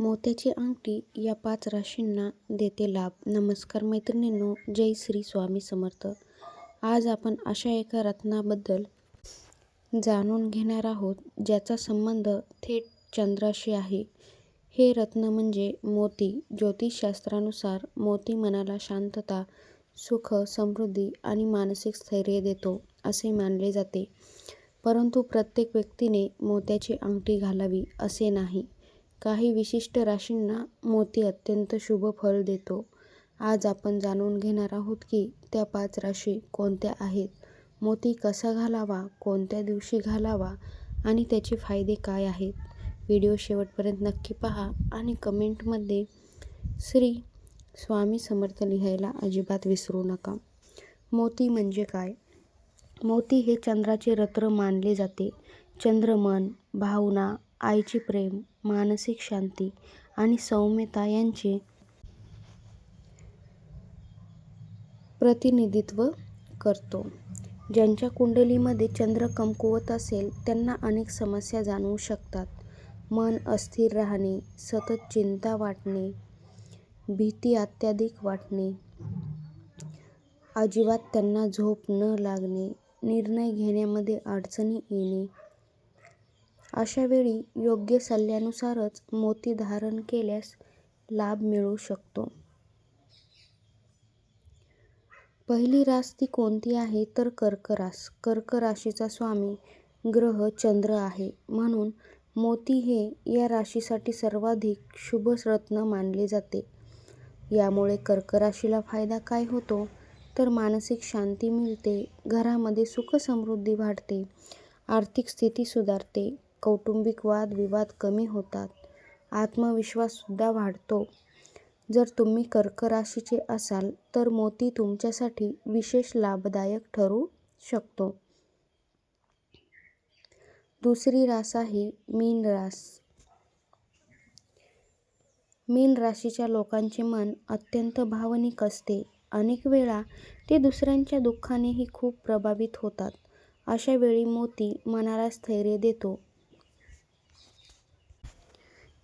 मोत्याची अंगठी या 5 राशींना देते लाभ. नमस्कार मैत्रिणींनो, जय श्री स्वामी समर्थ. आज आपण अशा एका रत्नाबद्दल जाणून घेणार आहोत ज्याचा संबंध थेट चंद्राशी आहे. हे रत्न म्हणजे मोती. ज्योतिषशास्त्रानुसार मोती मनाला शांतता, सुख, समृद्धी आणि मानसिक स्थैर्य देतो असे मानले जाते. परंतु प्रत्येक व्यक्तीने मोत्याची अंगठी घालावी असे नाही. काही विशिष्ट राशींना मोती अत्यंत शुभ फळ देतो. आज आपण जाणून घेणार आहोत की त्या 5 राशी कोणत्या आहेत, मोती कसा घालावा, कोणत्या दिवशी घालावा आणि त्याचे फायदे काय आहेत. व्हिडिओ शेवटपर्यंत नक्की पहा आणि कमेंटमध्ये श्री स्वामी समर्थ लिहायला अजिबात विसरू नका. मोती म्हणजे काय? मोती हे चंद्राचे रत्न मानले जाते. चंद्र मन, भावना, आईचे प्रेम, मानसिक शांती आणि सौम्यता यांचे प्रतिनिधित्व करतो. ज्यांच्या कुंडलीमध्ये चंद्र कमकुवत असेल त्यांना अनेक समस्या जाणवू शकतात. मन अस्थिर राहणे, सतत चिंता वाटणे, भीती अत्याधिक वाटणे, अजिबात त्यांना झोप न लागणे, निर्णय घेण्यामध्ये अडचणी येणे. अशा वेळी योग्य सल्ल्यानुसारच मोती धारण केल्यास लाभ मिळू शकतो. पहिली रास ती कोणती आहे तर कर्क रास. कर्क राशीचा स्वामी ग्रह चंद्र आहे. म्हणून मोती हे या राशीसाठी सर्वाधिक शुभ रत्न मानले जाते. यामुळे कर्क राशीला फायदा काय होतो तर मानसिक शांती मिळते, घरामध्ये सुख समृद्धी वाढते, आर्थिक स्थिती सुधारते, कौटुंबिक वादविवाद कमी होतात, आत्मविश्वाससुद्धा वाढतो. जर तुम्ही कर्क राशीचे असाल तर मोती तुमच्यासाठी विशेष लाभदायक ठरू शकतो. दुसरी रास आहे मीन रास. मीन राशीच्या लोकांचे मन अत्यंत भावनिक असते. अनेक वेळा ते दुसऱ्यांच्या दुःखानेही खूप प्रभावित होतात. अशा वेळी मोती मनाला स्थैर्य देतो.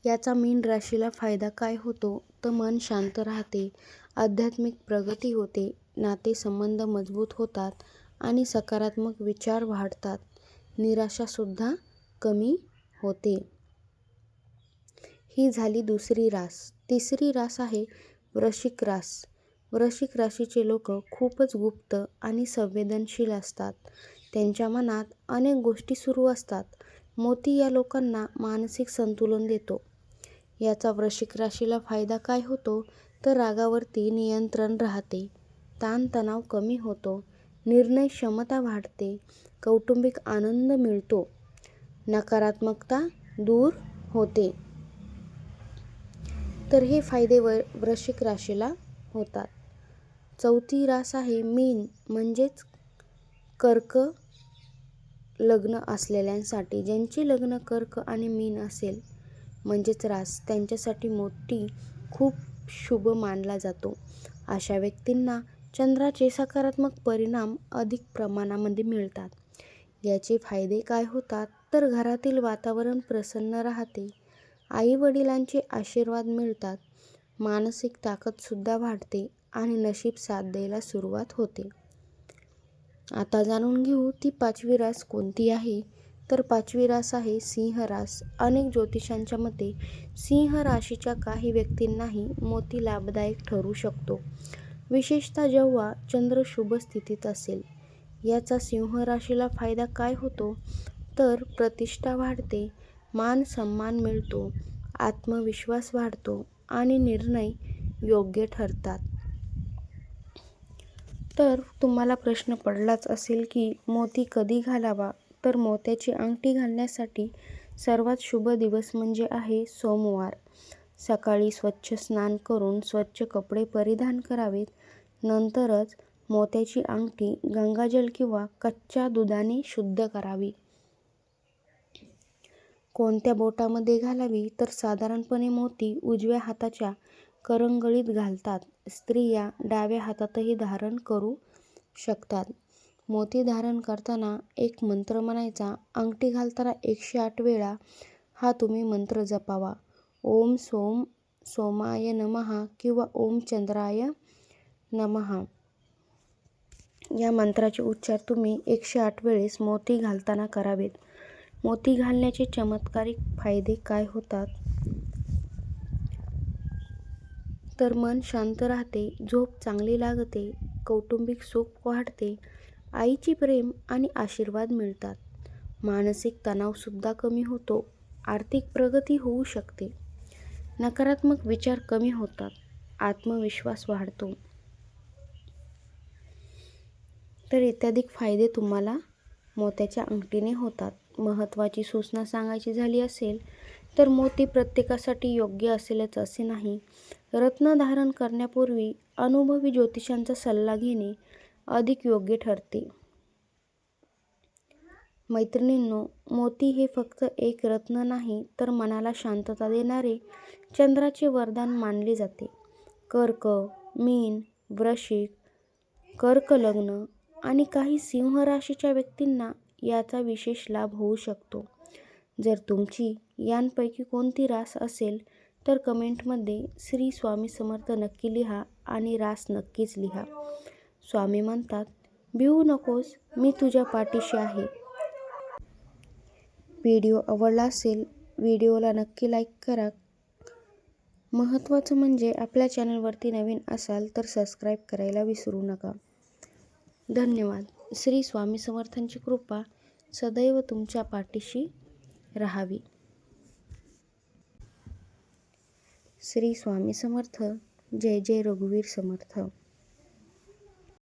याचा मीन राशीला फायदा काय होतो तर मन शांत राहते, आध्यात्मिक प्रगती होते, नातेसंबंध मजबूत होतात आणि सकारात्मक विचार वाढतात. निराशासुद्धा कमी होते. ही झाली दुसरी रास. तिसरी रास आहे वृश्चिक रास. वृश्चिक राशीचे लोक खूपच गुप्त आणि संवेदनशील असतात. त्यांच्या मनात अनेक गोष्टी सुरू असतात. मोती या लोकांना मानसिक संतुलन देतो. याचा वृश्चिक राशीला फायदा काय होतो तर रागावरती नियंत्रण राहते, ताणतणाव कमी होतो, निर्णय क्षमता वाढते, कौटुंबिक आनंद मिळतो, नकारात्मकता दूर होते. तर हे फायदे वृश्चिक राशीला होतात. चौथी रास आहे मीन म्हणजेच कर्क लग्न असलेल्यांसाठी. ज्यांची लग्न कर्क आणि मीन असेल म्हणजेच रास, त्यांच्यासाठी मोती खूप शुभ मानला जातो. अशा व्यक्तींना चंद्राचे सकारात्मक परिणाम अधिक प्रमाणामध्ये मिळतात. याचे फायदे काय होतात तर घरातील वातावरण प्रसन्न राहते, आई वडिलांचे आशीर्वाद मिळतात, मानसिक ताकदसुद्धा वाढते आणि नशीब साथ द्यायला सुरुवात होते. आता जाणून घेऊ ती 5वी रास कोणती आहे तर 5वी रास आहे सिंह रास. अनेक ज्योतिषांच्या मते सिंह राशीच्या काही व्यक्तींनाही मोती लाभदायक ठरू शकतो, विशेषतः जेव्हा चंद्र शुभ स्थितीत असेल. याचा सिंह राशीला फायदा काय होतो तर प्रतिष्ठा वाढते, मान सन्मान मिळतो, आत्मविश्वास वाढतो आणि निर्णय योग्य ठरतात. तर तुम्हाला प्रश्न पडलाच असेल की मोती कधी घालावा तर मोत्याची अंगठी घालण्यासाठी सर्वात शुभ दिवस म्हणजे आहे सोमवार. सकाळी स्वच्छ स्नान करून स्वच्छ कपडे परिधान करावेत. नंतरच मोत्याची अंगठी गंगाजल किंवा कच्च्या दुधाने शुद्ध करावी. कोणत्या बोटामध्ये घालावी तर साधारणपणे मोती उजव्या हाताच्या करंगळीत घालतात. स्त्रिया डाव्या हातातही धारण करू शकतात. मोती धारण करताना एक मंत्र म्हणायचा. अंगठी घालताना 108 वेळा हा तुम्ही मंत्र जपावा. ओम सोमाय नमः किंवा ओम चंद्राय नमः या मंत्राचे उच्चार तुम्ही 108 वेळेस मोती घालताना करावेत. मोती घालण्याचे चमत्कारिक फायदे काय होतात? तर मन शांत राहते, झोप चांगली लागते, कौटुंबिक सुख वाढते, आईची प्रेम आणि आशीर्वाद मिळतात, मानसिक तणावसुद्धा कमी होतो, आर्थिक प्रगती होऊ शकते, नकारात्मक विचार कमी होतात, आत्मविश्वास वाढतो. तर इत्यादी फायदे तुम्हाला मोत्याच्या अंगठीने होतात. महत्त्वाची सूचना सांगायची झाली असेल तर मोती प्रत्येकासाठी योग्य असेलच असे नाही. रत्न धारण करण्यापूर्वी अनुभवी ज्योतिषांचा सल्ला घेणे अधिक योग्य ठरते. मैत्रिणींनो, मोती हे फक्त एक रत्न नाही तर मनाला शांतता देणारे चंद्राचे वरदान मानले जाते. कर्क, मीन, वृश्चिक, कर्क लग्न आणि काही सिंह राशीच्या व्यक्तींना याचा विशेष लाभ होऊ शकतो. जर तुमची यांपैकी कोणती रास असेल तर कमेंटमध्ये श्री स्वामी समर्थ नक्की लिहा आणि रास नक्कीच लिहा. स्वामी म्हणतात, भिवू नकोस, मी तुझ्या पाठीशी आहे. व्हिडिओ आवडला असेल व्हिडिओला नक्की लाईक करा. महत्त्वाचं म्हणजे आपल्या चॅनलवरती नवीन असाल तर सबस्क्राईब करायला विसरू नका. धन्यवाद. श्री स्वामी समर्थांची कृपा सदैव तुमच्या पाठीशी राहावी. श्री स्वामी समर्थ. जय जय रघुवीर समर्थ.